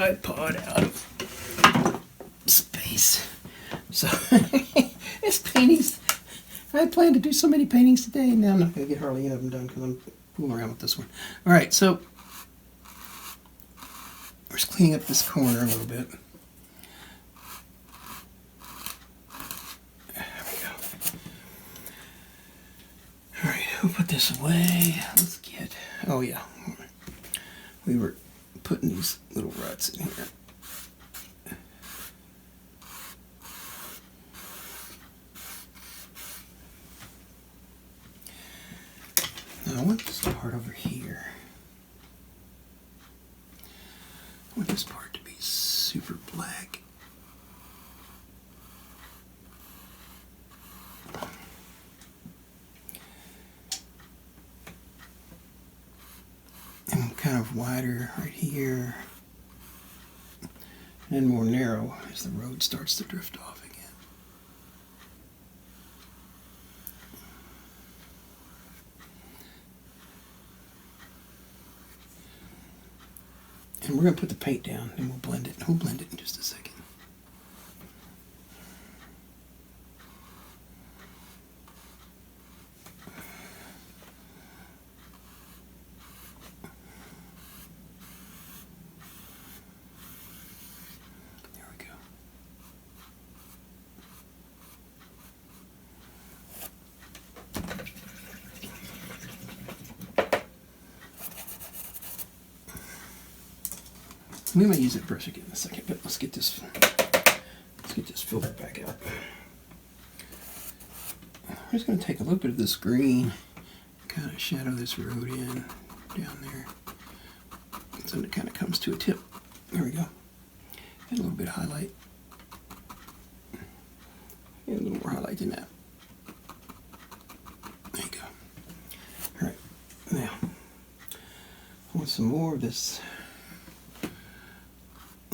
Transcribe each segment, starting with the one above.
tripod out of space. So, this paintings, I plan to do so many paintings today, and now I'm not going to get hardly any of them done because I'm fooling around with this one. All right, so we're just cleaning up this corner a little bit. There we go. All right, we'll put this away. Let's get, oh yeah, we were putting these little ruts in here. Now I want this part over here. I want this part to be super black. And kind of wider right here. And more narrow as the road starts to drift off again. And we're going to put the paint down and we'll blend it. We'll blend it in just a second. There we go. We might use that brush again in a second, but let's get this filter back out. I'm just going to take a little bit of this green, kind of shadow this road in down there, so it kind of comes to a tip. There we go. And a little bit of highlight. And a little more highlight than that. There you go. All right. Now, I want some more of this.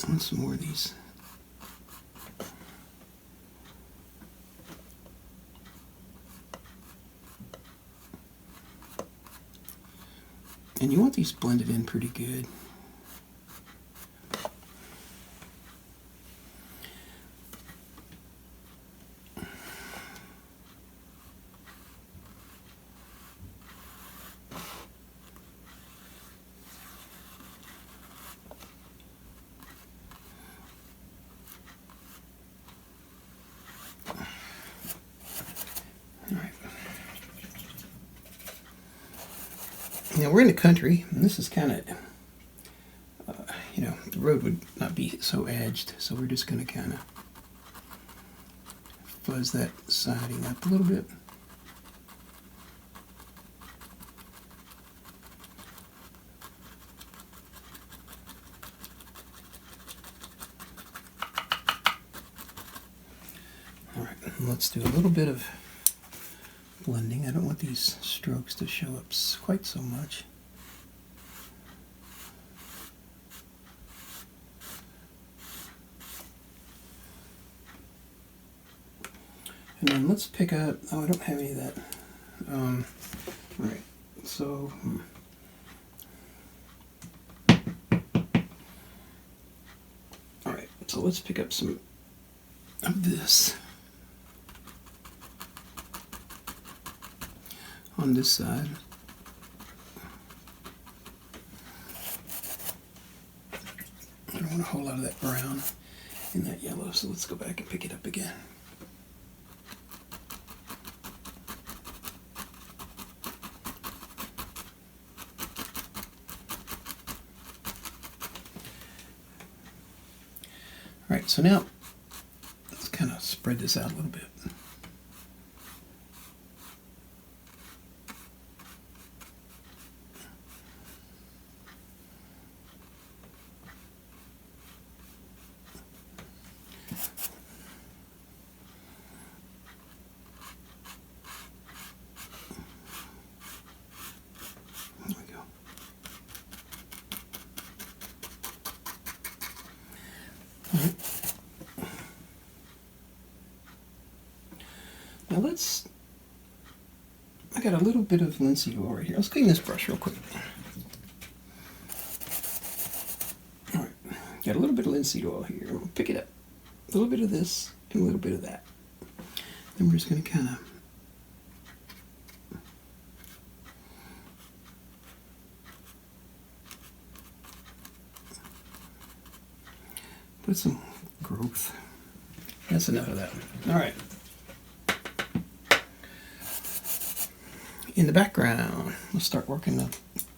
I want some more of these. And you want these blended in pretty good. Now we're in the country, and this is kind of, you know, the road would not be so edged, so we're just going to kind of fuzz that siding up a little bit. All right, let's do a little bit of blending. I don't want these strokes to show up quite so much. And then let's pick up, oh, I don't have any of that. All right, so all right, so let's pick up some of this on this side. I don't want a whole lot of that brown and that yellow, so let's go back and pick it up again. All right, so now let's kind of spread this out a little bit. There we go. All right. Now I got a little bit of linseed oil right here. Let's clean this brush real quick. All right, Got a little bit of linseed oil here. I'm going to pick it up. A little bit of this and a little bit of that. Then we're just going to kind of put some growth. That's enough of that. All right. In the background, let's start working up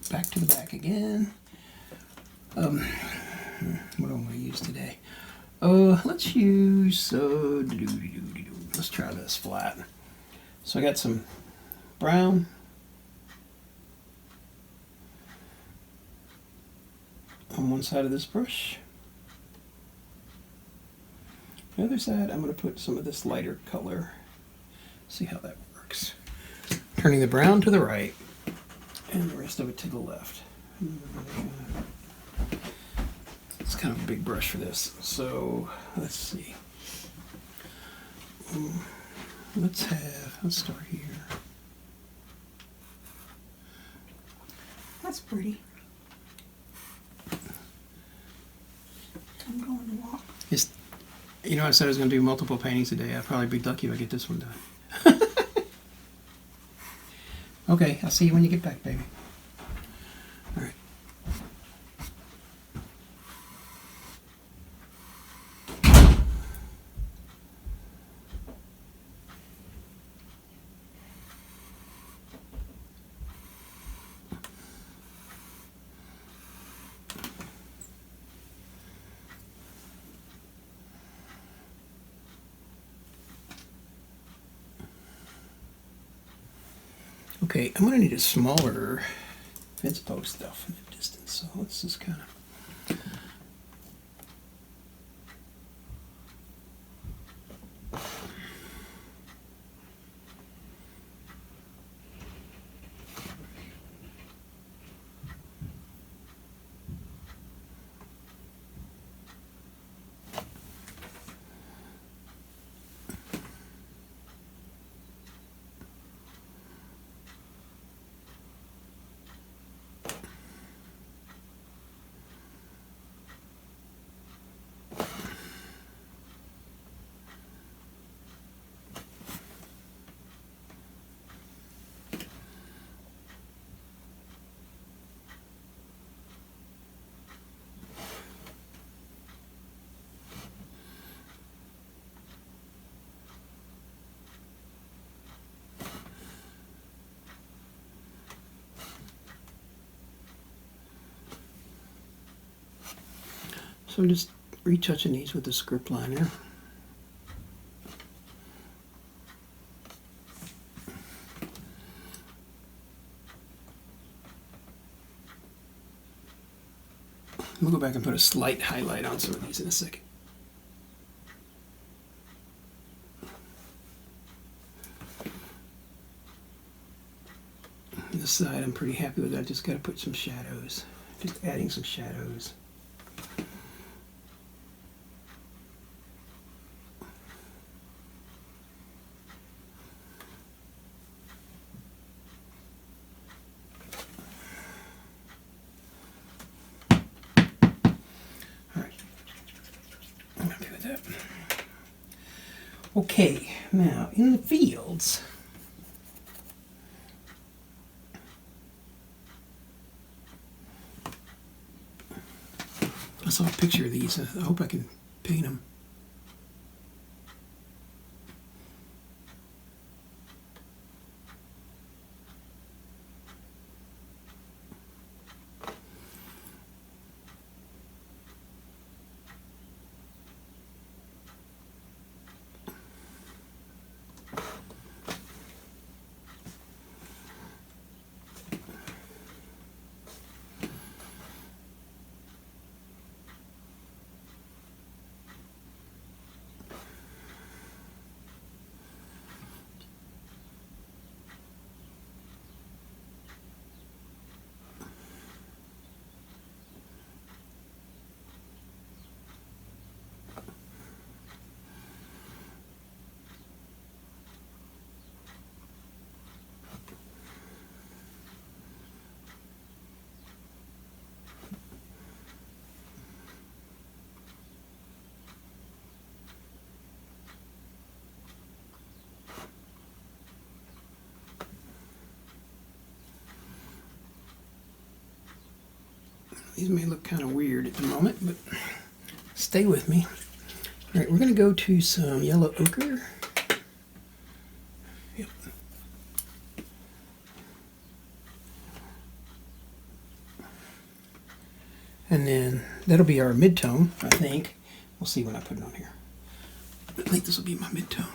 back to the back again. What am I going to use today? Let's use, let's try this flat. So I got some brown. On one side of this brush. The other side, I'm going to put some of this lighter color. See how that works. Turning the brown to the right and the rest of it to the left. It's kind of a big brush for this. So let's see. Let's start here. That's pretty. I'm going to walk. You know, I said I was going to do multiple paintings a day. I'd probably be lucky if I get this one done. Okay, I'll see you when you get back, baby. All right. Okay, I'm going to need a smaller fence post stuff in the distance, so let's just kind of... So I'm just retouching these with the script liner. We'll go back and put a slight highlight on some of these in a second. On this side I'm pretty happy with that. Just got to put some shadows. Just adding some shadows. Okay, now in the fields, I saw a picture of these. I hope I can paint them. These may look kind of weird at the moment, but stay with me. All right, we're going to go to some yellow ochre. Yep. And then that'll be our midtone, I think. We'll see when I put it on here. I think this will be my midtone.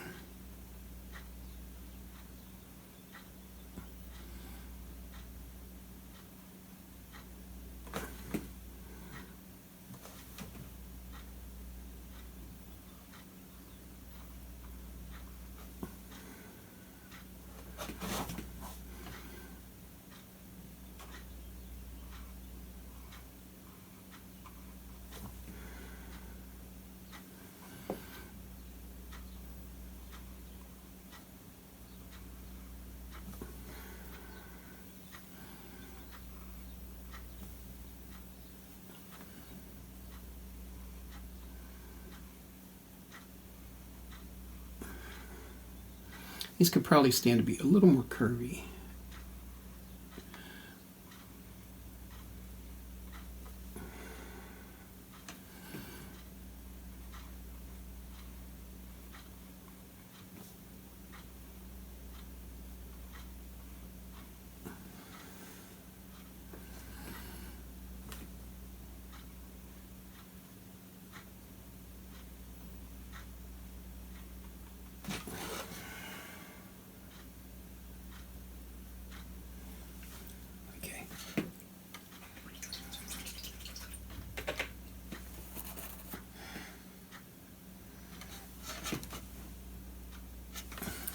These could probably stand to be a little more curvy.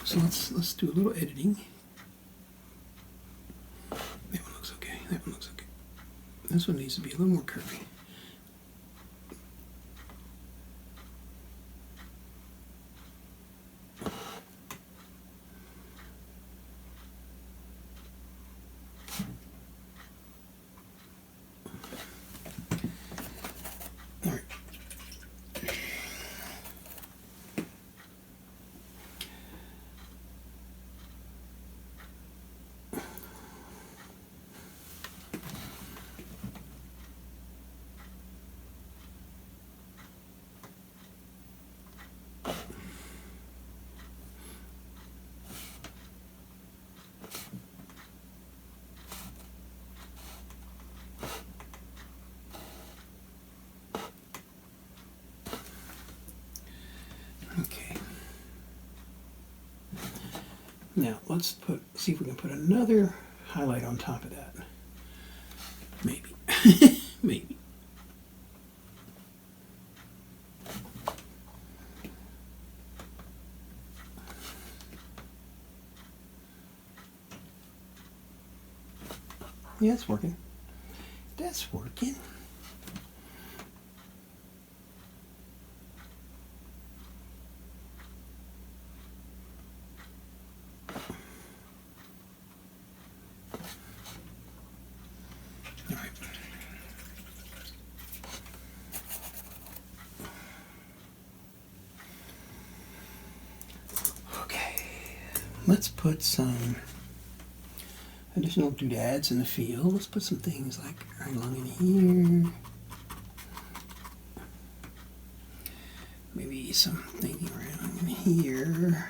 So let's do a little editing. That one looks okay. That one looks okay. This one needs to be a little more curvy. All right. Okay. Now let's see if we can put another highlight on top of that. Maybe. Maybe. Yeah, it's working. That's working. All right. Okay. Let's put some additional doodads in the field. Let's put some things like right along in here. Maybe something right along in here.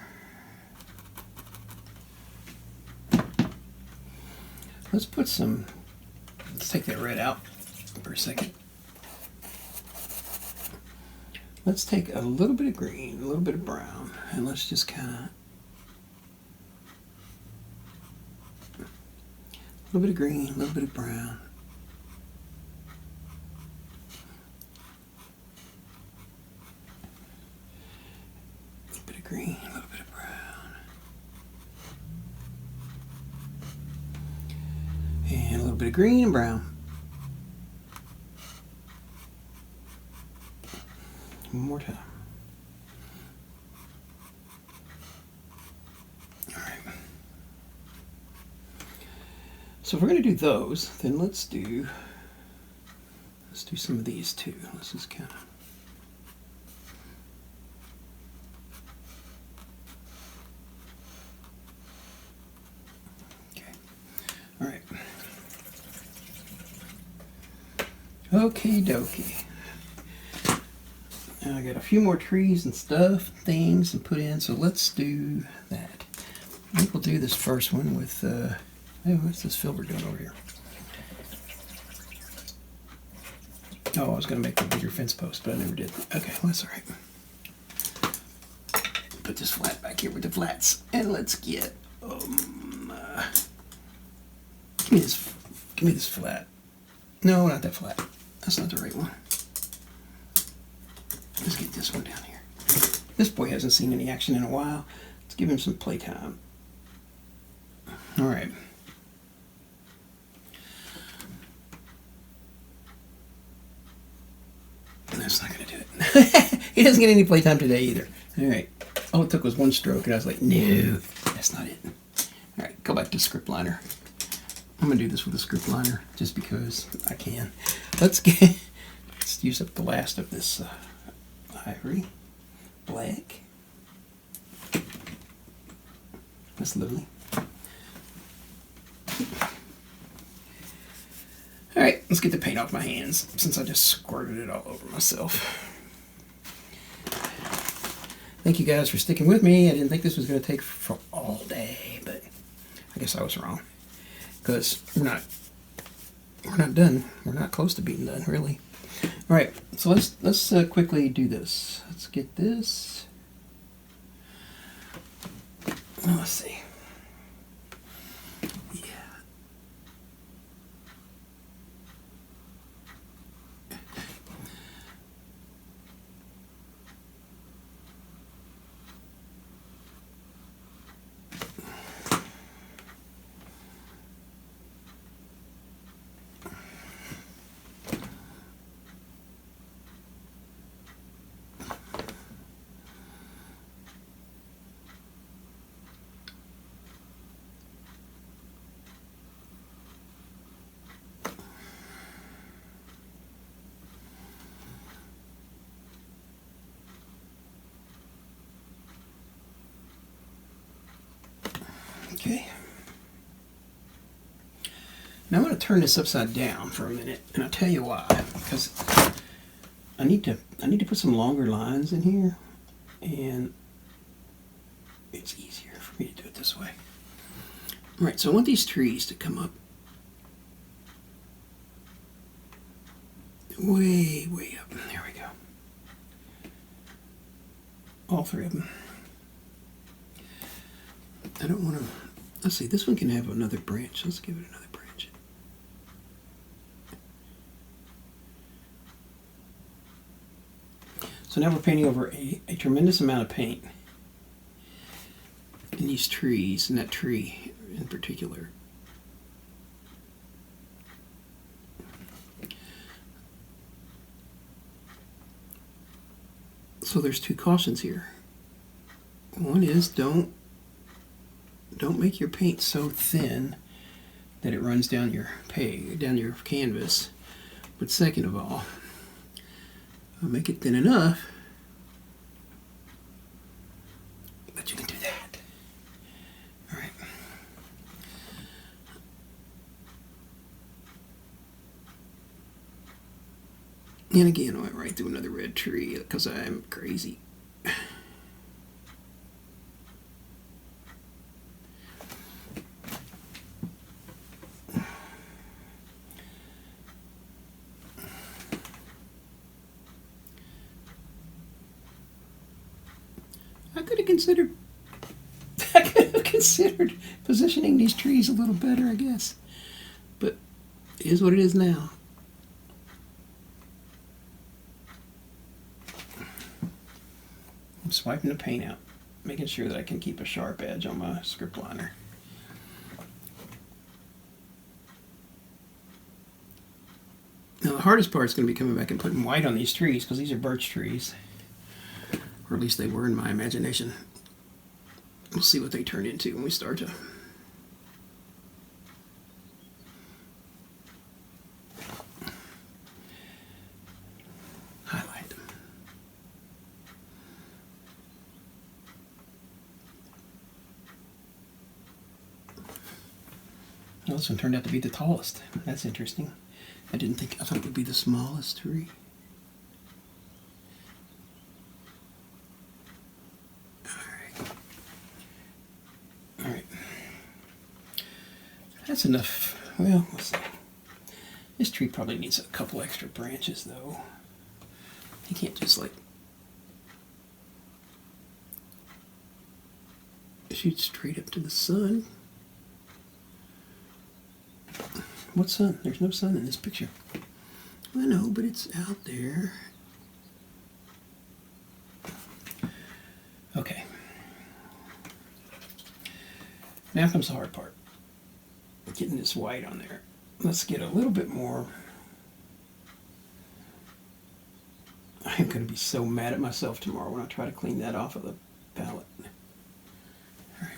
Let's put some, let's take that red out for a second. Let's take a little bit of green, a little bit of brown, and let's just kind of, a little bit of green, a little bit of brown. A little bit of green, a little bit of brown. And a little bit of green and brown. One more time. All right. So if we're going to do those, then let's do some of these too. Let's just kind of. Okay. All right. Okie dokie. Now I got a few more trees and stuff, things to put in, so let's do that. I think we'll do this first one with, oh, what's this filbert doing over here? Oh, I was going to make a bigger fence post, but I never did. Okay, well, that's all right. Put this flat back here with the flats, and let's get, give me this flat. No, not that flat. That's not the right one. Let's get this one down here. This boy hasn't seen any action in a while. Let's give him some playtime. All right. That's not going to do it. He doesn't get any playtime today either. All right. All it took was one stroke, and I was like, no, that's not it. All right, go back to script liner. I'm going to do this with a script liner just because I can. Let's use up the last of this ivory. Black. That's lovely. All right, let's get the paint off my hands since I just squirted it all over myself. Thank you guys for sticking with me. I didn't think this was going to take for all day, but I guess I was wrong. Because we're not done. We're not close to being done, really. All right, so let's quickly do this. Let's get this. Oh, let's see. Yeah. Okay. Now I'm going to turn this upside down for a minute, and I'll tell you why. Because I need to put some longer lines in here, and it's easier for me to do it this way. All right, so I want these trees to come up way, way up. There we go. All three of them. I don't want to. Let's see, this one can have another branch. Let's give it another branch. So now we're painting over a tremendous amount of paint in these trees, and that tree in particular. So there's two cautions here. One is don't make your paint so thin that it runs down your canvas. But second of all, make it thin enough that you can do that. All right. And again, I went right through another red tree because I'm crazy. I could have considered positioning these trees a little better, I guess. But it is what it is now. I'm swiping the paint out, making sure that I can keep a sharp edge on my script liner. Now the hardest part is going to be coming back and putting white on these trees because these are birch trees. Or at least they were in my imagination. We'll see what they turn into when we start to highlight them. Well, this one turned out to be the tallest. That's interesting. I didn't think, I thought it would be the smallest tree. All right. That's enough. Well, let's see. This tree probably needs a couple extra branches, though. You can't just like shoot straight up to the sun. What sun? There's no sun in this picture. I know, but it's out there. Okay. Now comes the hard part. Getting this white on there. Let's get a little bit more. I'm going to be so mad at myself tomorrow when I try to clean that off of the palette. All right.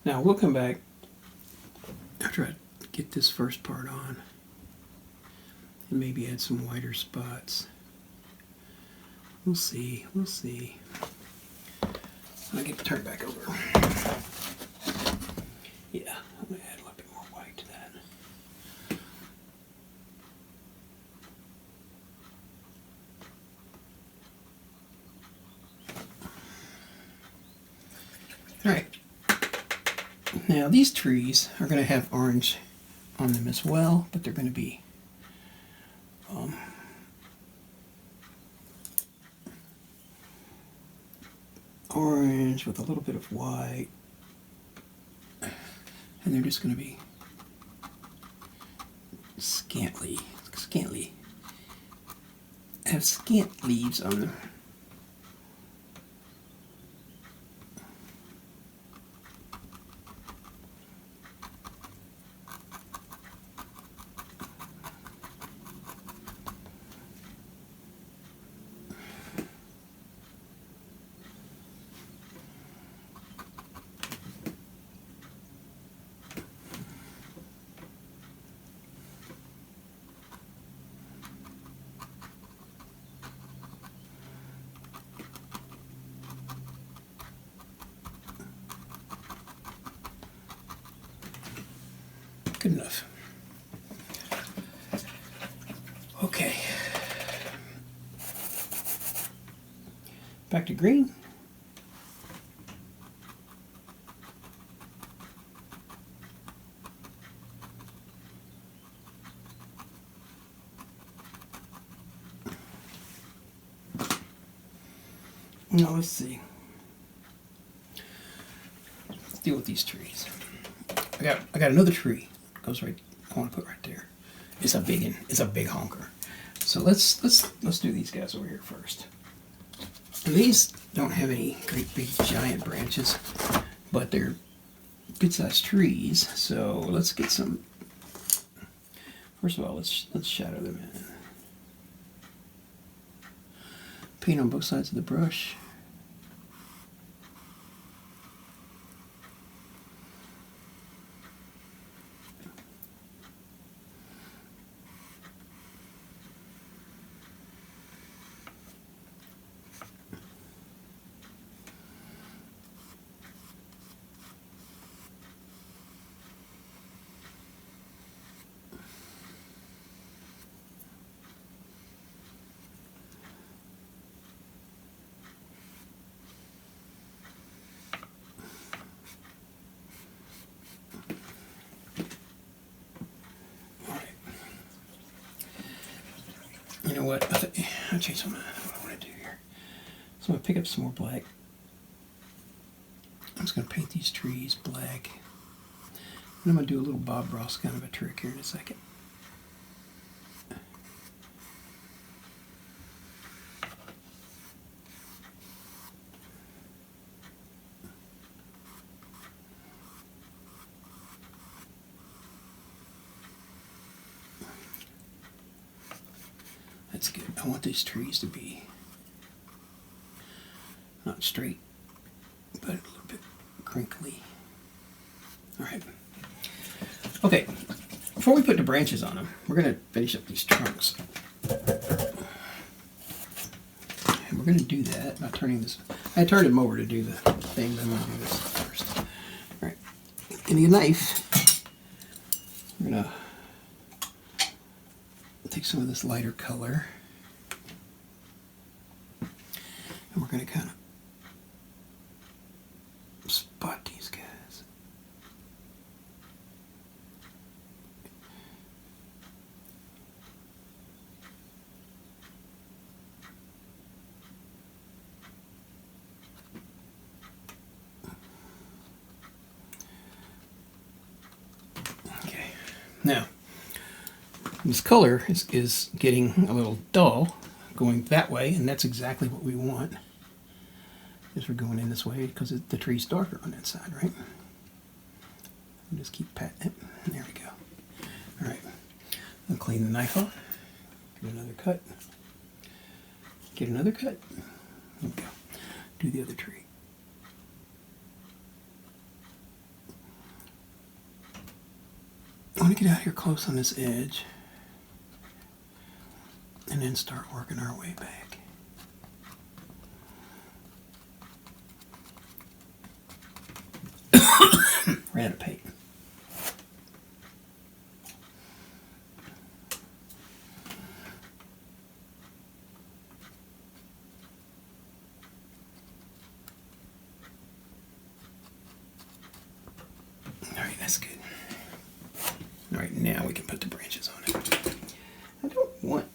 Now we'll come back after I get this first part on and maybe add some whiter spots. We'll see, we'll see. I get to turn back over. Yeah, I'm gonna add a little bit more white to that. All right. Now these trees are going to have orange on them as well, but they're going to be orange with a little bit of white, and they're just going to be scantly have scant leaves on them. Good enough. Okay. Back to green. Now let's see. Let's deal with these trees. I got another tree. Goes right. I want to put right there. It's a big honker. So let's do these guys over here first. And these don't have any great big giant branches, but they're good sized trees. So let's get some. First of all, let's shadow them in. Paint on both sides of the brush. You know what? I'll change what I want to do here. So I'm going to pick up some more black. I'm just going to paint these trees black. And I'm going to do a little Bob Ross kind of a trick here in a second. That's good. I want these trees to be not straight, but a little bit crinkly. All right. Okay, before we put the branches on them, we're going to finish up these trunks. And we're going to do that by turning this. I turned them over to do the thing, but I'm going to do this first. All right. Give me a knife. We're going to take some of this lighter color. And we're going to kind of spot these guys. Okay. Now, this color is getting a little dull going that way, and that's exactly what we want. Is we're going in this way because the tree's darker on that side, right? And just keep patting it. There we go. All right. I'll clean the knife off. Get another cut. Get another cut. There we go. Do the other tree. I want to get out here close on this edge and then start working our way back. Ran out of paint. All right, that's good. All right, now we can put the branches on it. I don't want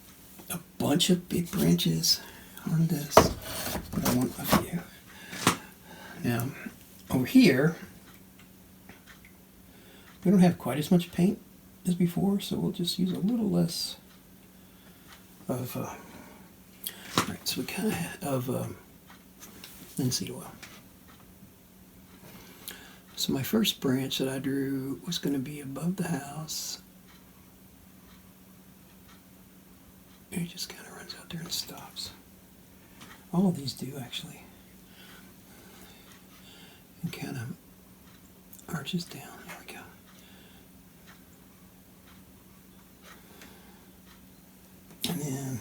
a bunch of big branches on this, but I want a few. Now, over here, we don't have quite as much paint as before, so we'll just use a little less of, all right, so we kind of linseed oil. So my first branch that I drew was going to be above the house. It just kind of runs out there and stops. All of these do, actually. And kind of arches down. There we go. And then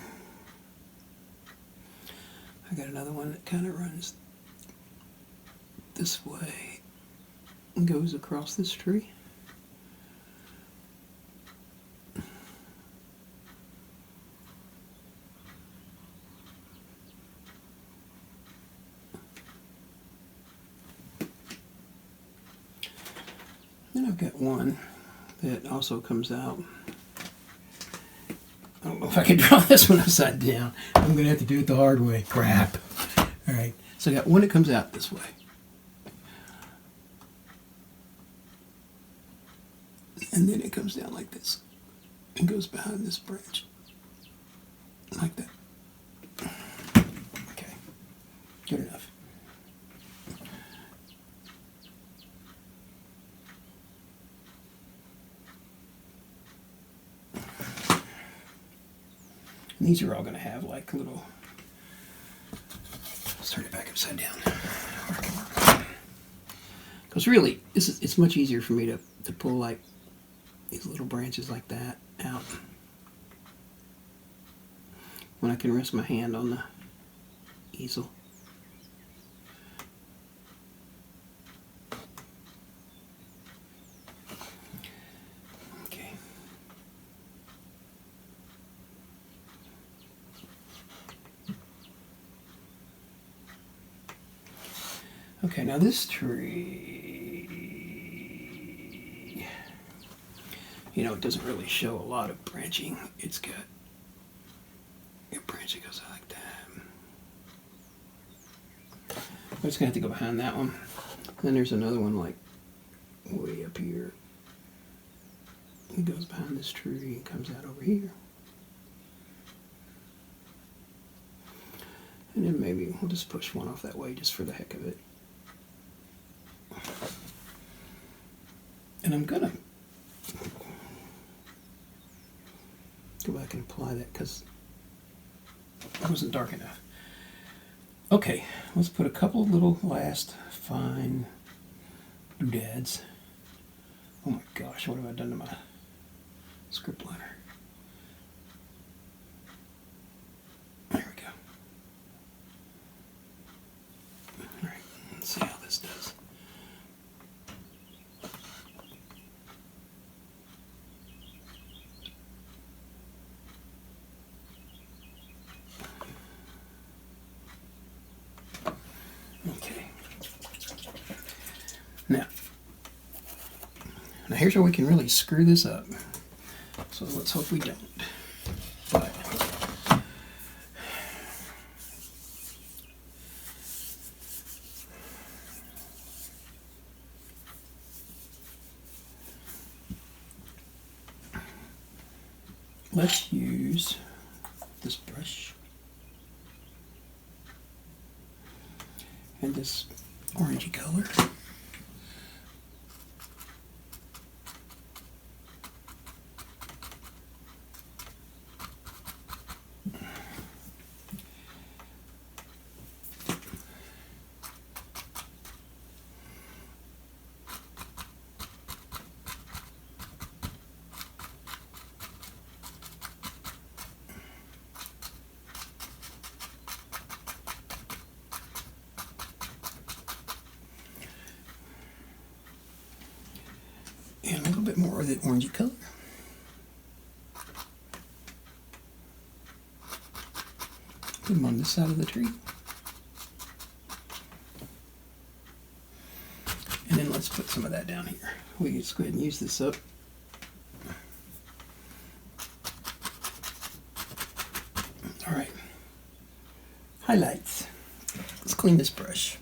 I got another one that kind of runs this way and goes across this tree. Then I've got one that also comes out. I don't know if I can draw this one upside down. I'm going to have to do it the hard way. Crap. All right. So I got one that comes out this way. And then it comes down like this and goes behind this branch. Like that. Okay. Good enough. And these are all going to have like little. Let's turn it back upside down. Because really, it's much easier for me to pull like these little branches like that out when I can rest my hand on the easel. Okay. Okay, now this tree, you know, it doesn't really show a lot of branching. It's got a branch that goes out like that. I'm just going to have to go behind that one. Then there's another one like way up here. It goes behind this tree and comes out over here. And then maybe we'll just push one off that way just for the heck of it. And I'm going to go back and apply that because It wasn't dark enough. Okay, let's put a couple little last fine doodads. Oh my gosh, what have I done to my script liner? There we go. All right, let's see how this does. Okay. Now here's where we can really screw this up. So let's hope we don't. But let's use this brush and this orangey color. And a little bit more of the orangey color. Put them on this side of the tree. And then let's put some of that down here. We can just go ahead and use this up. All right. Highlights. Let's clean this brush.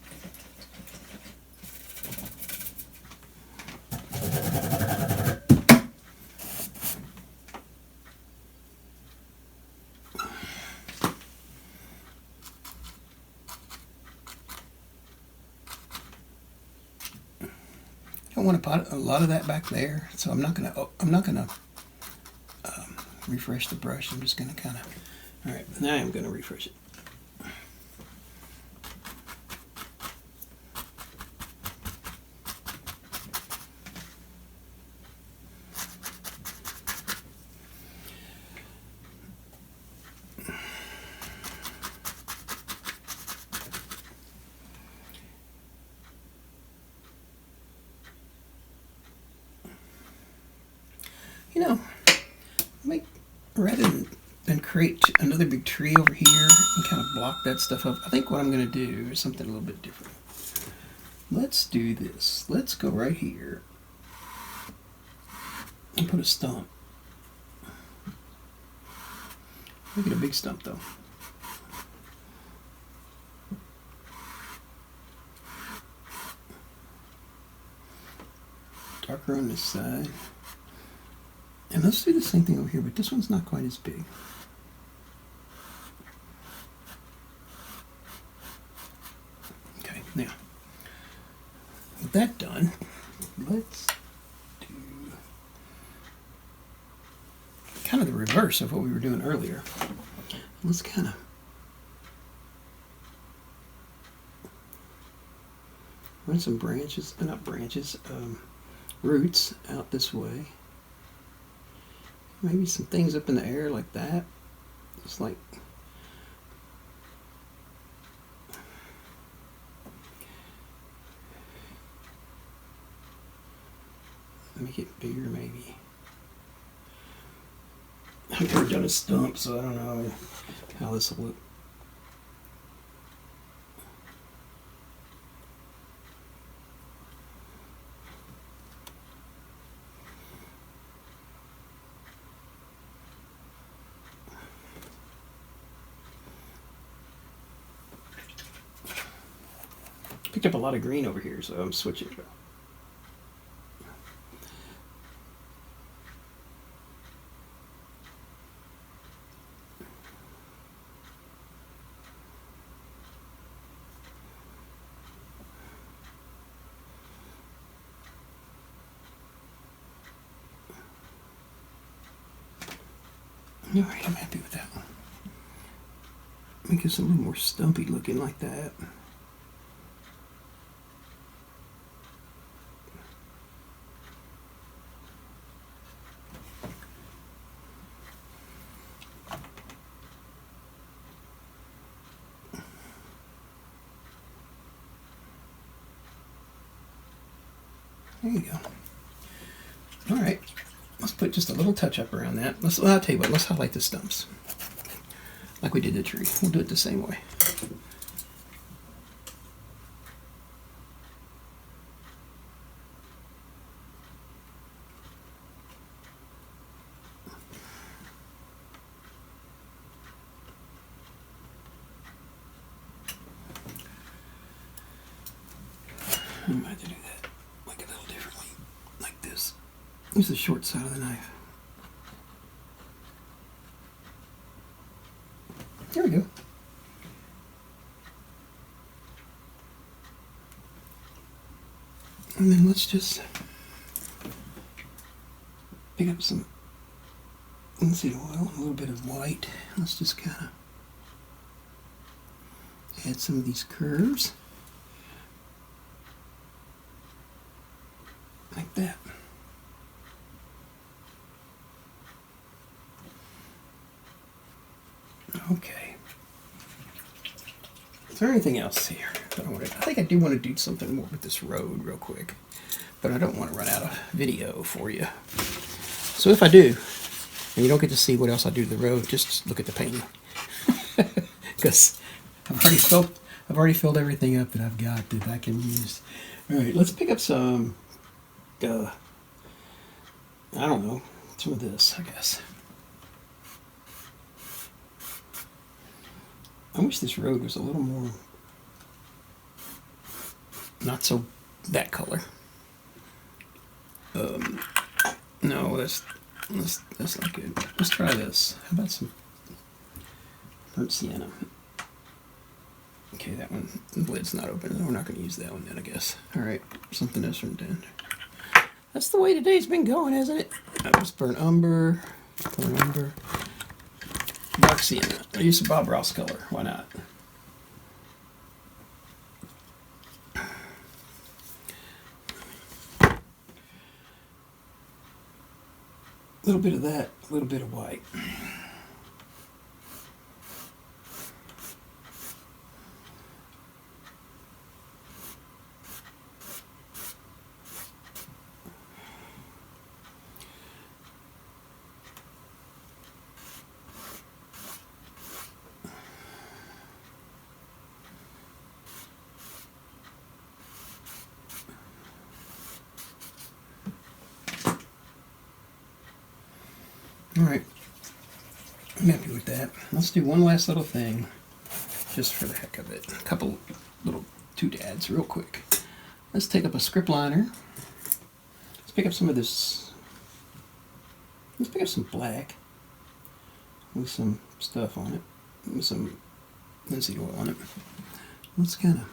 I want to put a lot of that back there, so I'm not gonna refresh the brush. I'm just gonna kind of. All right, now I'm gonna refresh it. You know, rather than create another big tree over here and kind of block that stuff up, I think what I'm going to do is something a little bit different. Let's do this. Let's go right here and put a stump. Look at a big stump though. Darker on this side. And let's do the same thing over here, but this one's not quite as big. Okay, now, with that done, let's do kind of the reverse of what we were doing earlier. Let's kind of run some branches, not branches, roots out this way. Maybe some things up in the air like that. It's like make it bigger maybe. I've never done a stump, so I don't know how this will look. Picked up a lot of green over here, so I'm switching it up. All right, I'm happy with that one. Make this a little more stumpy looking like that. There you go. All right, let's put just a little touch up around that. I'll tell you what, let's highlight the stumps. Like we did the tree. We'll do it the same way. I might have to do that like a little differently, like this. Use the short side of the knife. There we go. And then let's just pick up some linseed oil, a little bit of white. Let's just kind of add some of these curves. Like that. Okay. Is there anything else here that I want to? I think I do want to do something more with this road real quick, but I don't want to run out of video for you. So if I do, and you don't get to see what else I do to the road, just look at the painting, because I've already filled everything up that I've got that I can use. All right, let's pick up some. I don't know, some of this, I guess. I wish this road was a little more, not so that color. No, that's not good. Let's try this. How about some burnt sienna? Okay, that one, the lid's not open. We're not going to use that one then, I guess. All right, something else from then. That's the way today's been going, hasn't it? That was burnt umber, dark sienna. I used some Bob Ross color. Why not? A little bit of that, a little bit of white. All right, I'm happy with that. Let's do one last little thing, just for the heck of it. A couple little doodads real quick. Let's take up a script liner. Let's pick up some of this. Let's pick up some black with some stuff on it, with some linseed oil on it. Let's kind of.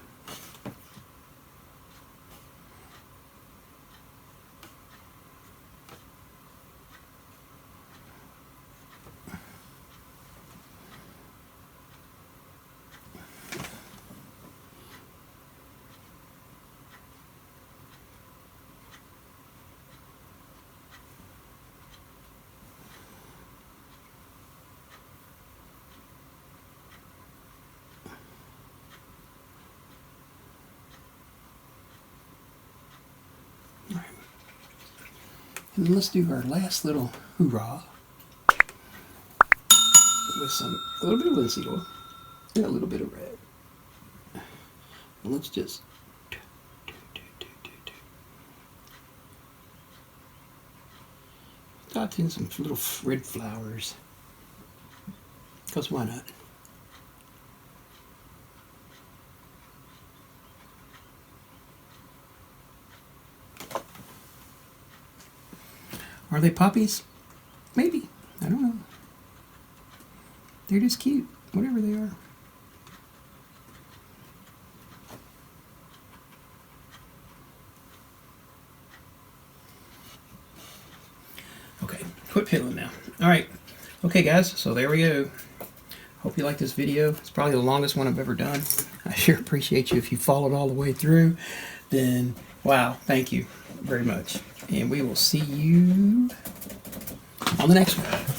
And let's do our last little hoorah with a little bit of linseed oil and a little bit of red. And let's just dot in some little red flowers, because why not? Are they poppies? Maybe. I don't know. They're just cute, whatever they are. Okay, quit piddling now. All right. Okay, guys, so there we go. Hope you like this video. It's probably the longest one I've ever done. I sure appreciate you if you followed all the way through. Then, wow, thank you very much. And we will see you on the next one.